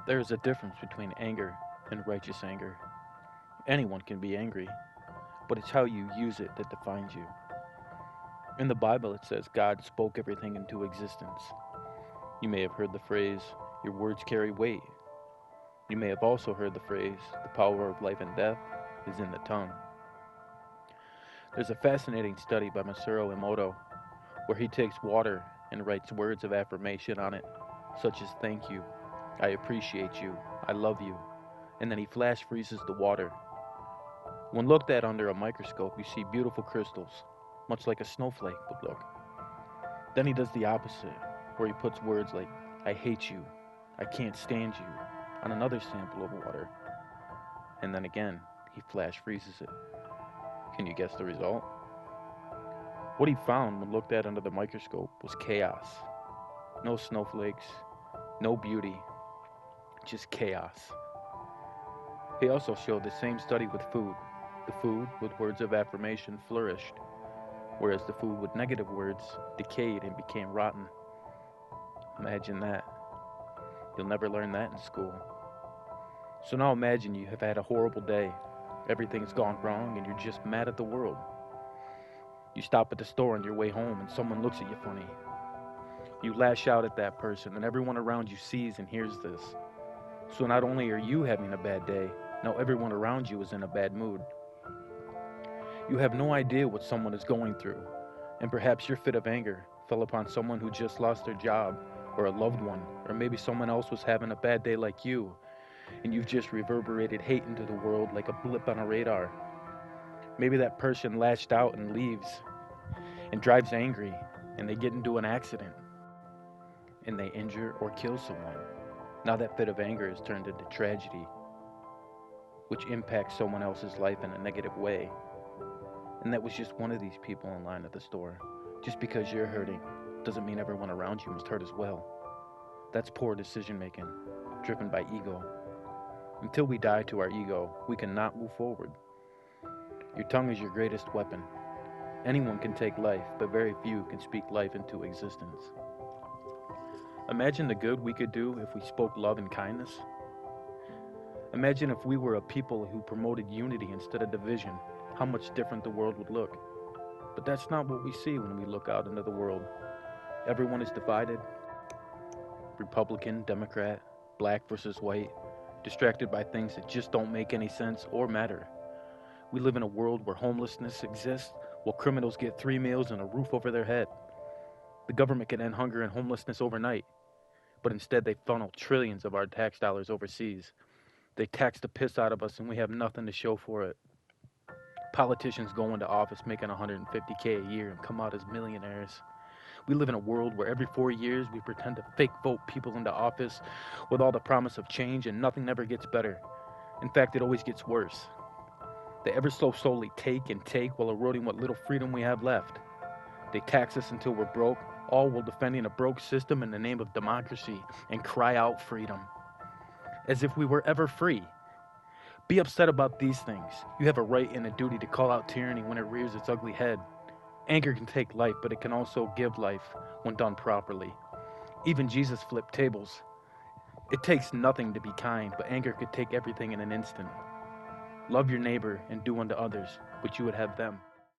There is a difference between anger and righteous anger. Anyone can be angry, but it's how you use it that defines you. In the Bible, it says God spoke everything into existence. You may have heard the phrase, your words carry weight. You may have also heard the phrase, the power of life and death is in the tongue. There's a fascinating study by Masaru Emoto where he takes water and writes words of affirmation on it, such as thank you, I appreciate you, I love you, and then he flash freezes the water. When looked at under a microscope, you see beautiful crystals, much like a snowflake would look. Then he does the opposite, where he puts words like, I hate you, I can't stand you, on another sample of water. And then again, he flash freezes it. Can you guess the result? What he found when looked at under the microscope was chaos. No snowflakes, no beauty, just chaos. He also showed the same study with food. The food with words of affirmation flourished, whereas the food with negative words decayed and became rotten. Imagine that. You'll never learn that in school. So now imagine you have had a horrible day. Everything's gone wrong and you're just mad at the world. You stop at the store on your way home and someone looks at you funny. You lash out at that person and everyone around you sees and hears this. So not only are you having a bad day, now everyone around you is in a bad mood. You have no idea what someone is going through, and perhaps your fit of anger fell upon someone who just lost their job, or a loved one, or maybe someone else was having a bad day like you, and you've just reverberated hate into the world like a blip on a radar. Maybe that person lashed out and leaves, and drives angry, and they get into an accident, and they injure or kill someone. Now that fit of anger is turned into tragedy, which impacts someone else's life in a negative way. And that was just one of these people in line at the store. Just because you're hurting doesn't mean everyone around you must hurt as well. That's poor decision making, driven by ego. Until we die to our ego, we cannot move forward. Your tongue is your greatest weapon. Anyone can take life, but very few can speak life into existence. Imagine the good we could do if we spoke love and kindness. Imagine if we were a people who promoted unity instead of division, how much different the world would look. But that's not what we see when we look out into the world. Everyone is divided. Republican, Democrat, black versus white, distracted by things that just don't make any sense or matter. We live in a world where homelessness exists while criminals get 3 meals and a roof over their head. The government can end hunger and homelessness overnight, but instead they funnel trillions of our tax dollars overseas. They tax the piss out of us and we have nothing to show for it. Politicians go into office making $150K a year and come out as millionaires. We live in a world where every 4 years we pretend to fake vote people into office with all the promise of change and nothing ever gets better. In fact, it always gets worse. They ever so slowly take and take while eroding what little freedom we have left. They tax us until we're broke, all while defending a broke system in the name of democracy and cry out freedom. As if we were ever free. Be upset about these things. You have a right and a duty to call out tyranny when it rears its ugly head. Anger can take life, but it can also give life when done properly. Even Jesus flipped tables. It takes nothing to be kind, but anger could take everything in an instant. Love your neighbor and do unto others what you would have them.